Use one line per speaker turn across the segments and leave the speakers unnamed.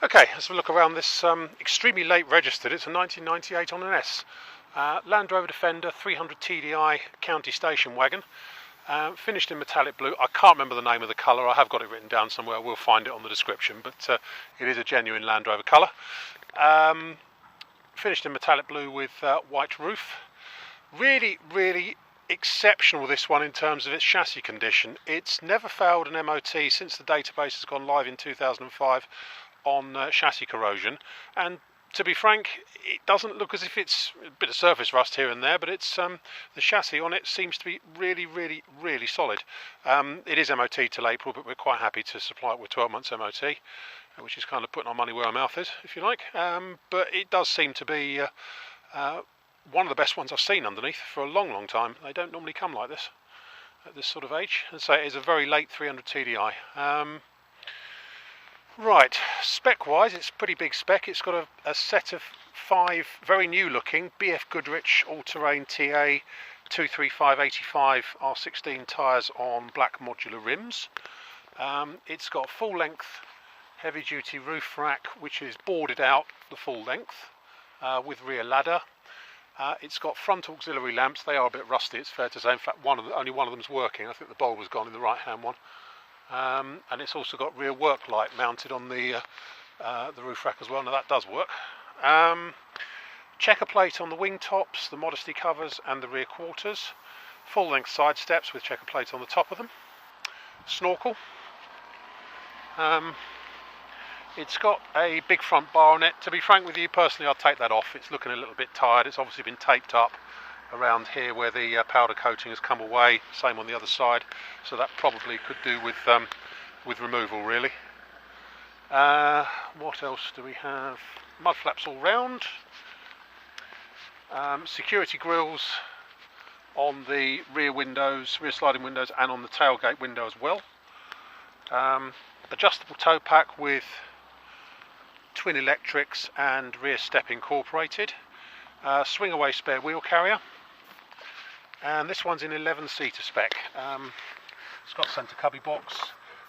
Okay, let's have a look around this extremely late registered. It's a 1998 on an S. Land Rover Defender 300 TDI county station wagon. Finished in metallic blue. I can't remember the name of the colour. I have got it written down somewhere. We'll find it on the description, but it is a genuine Land Rover colour. Finished in metallic blue with white roof. Really, really exceptional, this one, in terms of its chassis condition. It's never failed an MOT since the database has gone live in 2005 on chassis corrosion, and to be frank, it doesn't look as if it's a bit of surface rust here and there, but it's the chassis on it seems to be really, really, really solid. It is MOT till April, but we're quite happy to supply it with 12 months MOT, which is kind of putting our money where our mouth is, if you like. But it does seem to be one of the best ones I've seen underneath for a long, long time. They don't normally come like this at this sort of age, and so it is a very late 300 TDI. Right, spec-wise, it's a pretty big spec. It's got a set of 5 very new-looking BF Goodrich all-terrain TA 235/85 R16 tyres on black modular rims. It's got full-length heavy-duty roof rack, which is boarded out the full length with rear ladder. It's got front auxiliary lamps. They are a bit rusty, it's fair to say. In fact, only one of them's working. I think the bulb has gone in the right-hand one. And it's also got rear work light mounted on the roof rack as well. Now that does work. Checker plate on the wing tops, the modesty covers and the rear quarters. Full length side steps with checker plate on the top of them. Snorkel. It's got a big front bar on it. To be frank with you, personally, I'll take that off. It's looking a little bit tired. It's obviously been taped up around here where the powder coating has come away. Same on the other side, so that probably could do with removal, really. What else do we have? Mud flaps all round. Security grills on the rear windows, rear sliding windows, and on the tailgate window as well. Adjustable tow pack with twin electrics and rear step incorporated. Swing away spare wheel carrier. And this one's in 11-seater spec. It's got centre cubby box,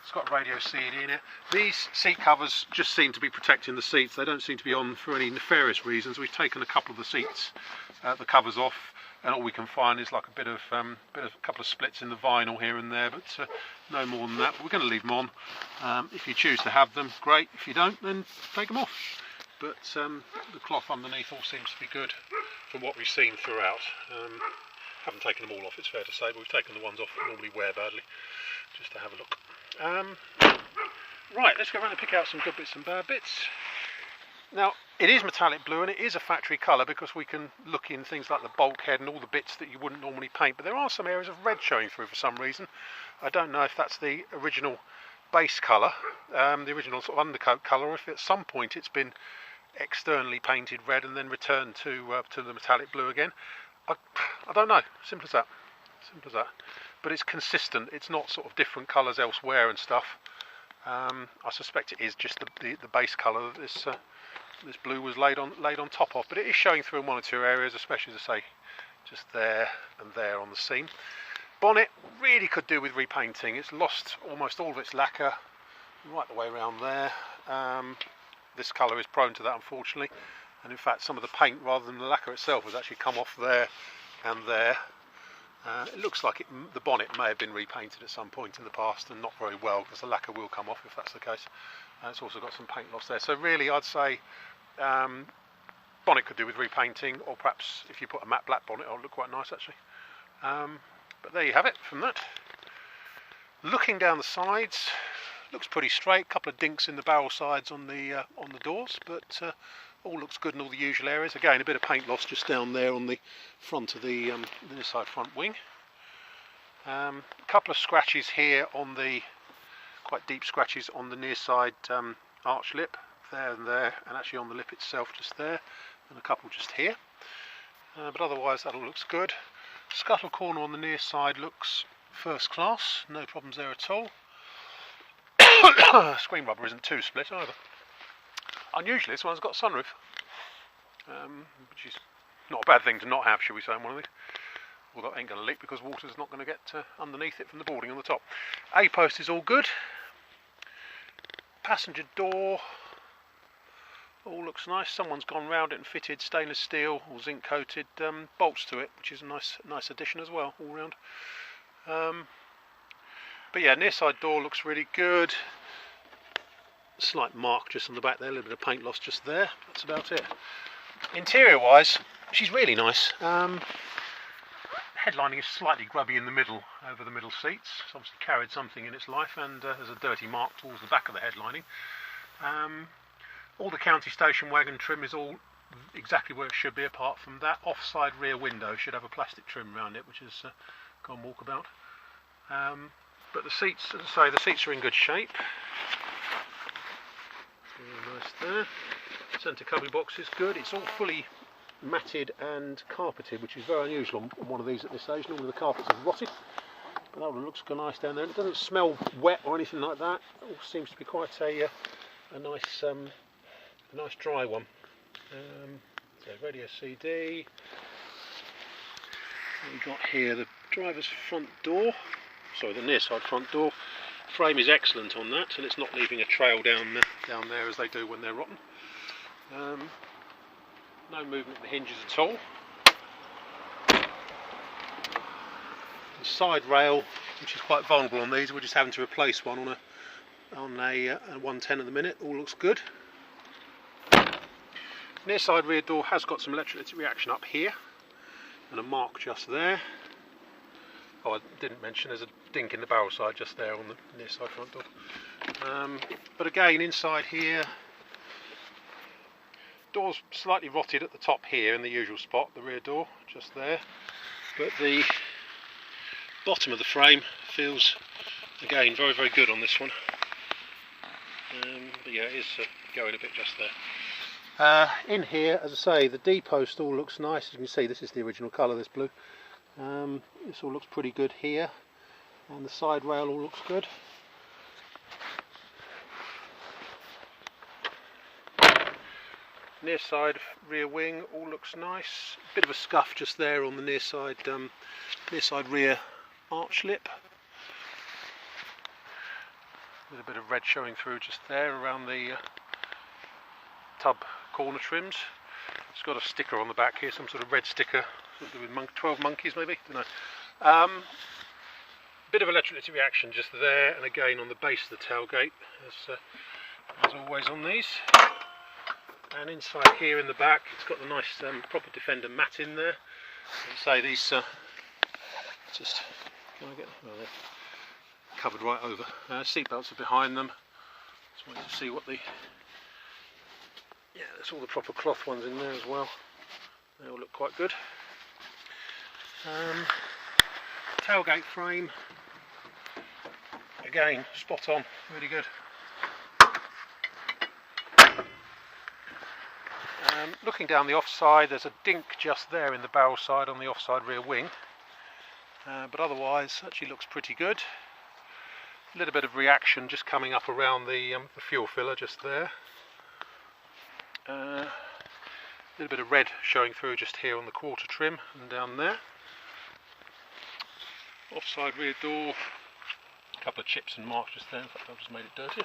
it's got radio CD in it. These seat covers just seem to be protecting the seats. They don't seem to be on for any nefarious reasons. We've taken a couple of the seats, the covers off, and all we can find is like a couple of splits in the vinyl here and there, but no more than that. But we're going to leave them on. If you choose to have them, great. If you don't, then take them off. But the cloth underneath all seems to be good from what we've seen throughout. Haven't taken them all off, it's fair to say, but we've taken the ones off that normally wear badly, just to have a look. Right, let's go around and pick out some good bits and bad bits. Now, it is metallic blue and it is a factory colour because we can look in things like the bulkhead and all the bits that you wouldn't normally paint, but there are some areas of red showing through for some reason. I don't know if that's the original base colour, the original sort of undercoat colour, or if at some point it's been externally painted red and then returned to the metallic blue again. I don't know, simple as that, but it's consistent. It's not sort of different colours elsewhere and stuff. I suspect it is just the base colour that this blue was laid on top of, but it is showing through in one or two areas, especially, as I say, just there and there on the seam. Bonnet really could do with repainting. It's lost almost all of its lacquer right the way around there. This colour is prone to that, unfortunately. And in fact, some of the paint, rather than the lacquer itself, has actually come off there and there. It looks like the bonnet may have been repainted at some point in the past, and not very well, because the lacquer will come off if that's the case. It's also got some paint loss there. So really, I'd say bonnet could do with repainting, or perhaps if you put a matte black bonnet, it'll look quite nice actually. But there you have it from that. Looking down the sides, looks pretty straight. A couple of dinks in the barrel sides on the doors, but all looks good in all the usual areas. Again, a bit of paint loss just down there on the front of the near side front wing. A couple of scratches here on the, quite deep scratches on the near side arch lip, there and there, and actually on the lip itself just there, and a couple just here. But otherwise that all looks good. Scuttle corner on the near side looks first class, no problems there at all. Screen rubber isn't too split either. Unusually, this one's got a sunroof, which is not a bad thing to not have, shall we say, on one of these. Although it ain't going to leak because water's not going to get underneath it from the boarding on the top. A-post is all good. Passenger door All looks nice. Someone's gone round it and fitted stainless steel or zinc coated bolts to it, which is a nice addition as well, all round. But yeah, near side door looks really good. Slight mark just on the back there, a little bit of paint loss just there. That's about it. Interior wise, she's really nice. Headlining is slightly grubby in the middle, over the middle seats. It's obviously carried something in its life, and there's a dirty mark towards the back of the headlining. All the county station wagon trim is all exactly where it should be, apart from that offside rear window should have a plastic trim around it, which is gone walkabout. But the seats, as I say, the seats are in good shape. Very nice there. Centre cubby box is good. It's all fully matted and carpeted, which is very unusual on one of these at this stage. Normally the carpets are rotted, but that one looks nice down there. It doesn't smell wet or anything like that. It all seems to be quite a nice dry one. So radio CD. We've got here the driver's front door. Sorry, the near side front door. Frame is excellent on that, and it's not leaving a trail down there as they do when they're rotten. No movement of the hinges at all. The side rail, which is quite vulnerable on these, we're just having to replace one on a 110 at the minute. All looks good. Near side rear door has got some electrolytic reaction up here and a mark just there. Oh, I didn't mention there's a dink in the barrel side just there on the near side front door. But again, inside here, door's slightly rotted at the top here in the usual spot, the rear door just there, but the bottom of the frame feels again very, very good on this one. But yeah, it is going a bit just there. In here, as I say, the D-post all looks nice. As you can see, this is the original colour, this blue. This all looks pretty good here, and the side rail all looks good. Near side rear wing all looks nice. Bit of a scuff just there on the near side rear arch lip. With a bit of red showing through just there around the tub corner trims. It's got a sticker on the back here, some sort of red sticker, something with 12 monkeys maybe, don't know. Bit of electrolytic reaction just there, and again on the base of the tailgate, as always on these. And inside here in the back, it's got the nice proper Defender mat in there. As I say, these just, can I get, oh, they're covered right over. Seat belts are behind them. Just wanted to see what the, yeah, there's all the proper cloth ones in there as well. They all look quite good. Tailgate frame, again spot on, really good. Looking down the offside, there's a dink just there in the barrel side on the offside rear wing, but otherwise actually looks pretty good. A little bit of reaction just coming up around the fuel filler just there. A little bit of red showing through just here on the quarter trim and down there. Offside rear door, a couple of chips and marks just there, in fact I've just made it dirty.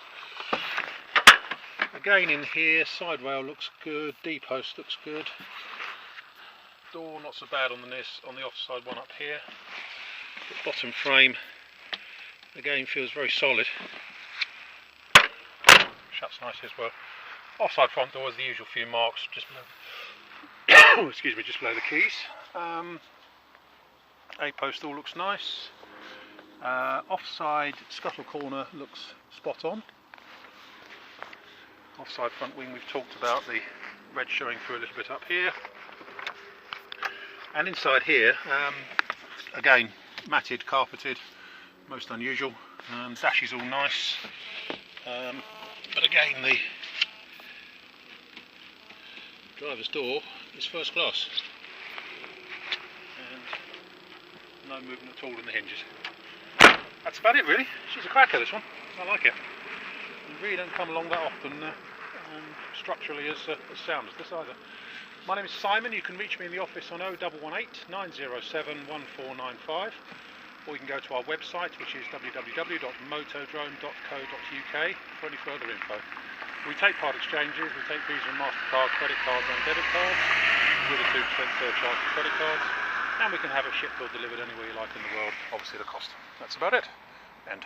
Again in here, side rail looks good, D-post looks good. Door not so bad on the offside one up here. The bottom frame again feels very solid. Shuts nicely as well. Offside front door is the usual few marks just below excuse me, just below the keys. A-post all looks nice. Offside scuttle corner looks spot on. Offside front wing we've talked about, the red showing through a little bit up here. And inside here, again matted, carpeted, most unusual. Dash is all nice, but again the driver's door is first class, and no movement at all in the hinges. That's about it really. She's a cracker, this one. I like it. You really don't come along that often structurally as sound as this either. My name is Simon. You can reach me in the office on 0118 907 1495, or you can go to our website, which is www.motodrome.co.uk for any further info. We take part exchanges, we take Visa and MasterCard credit cards and debit cards with a 2% surcharge for credit cards, and we can have it shipped or delivered anywhere you like in the world, obviously at a cost. That's about it. End.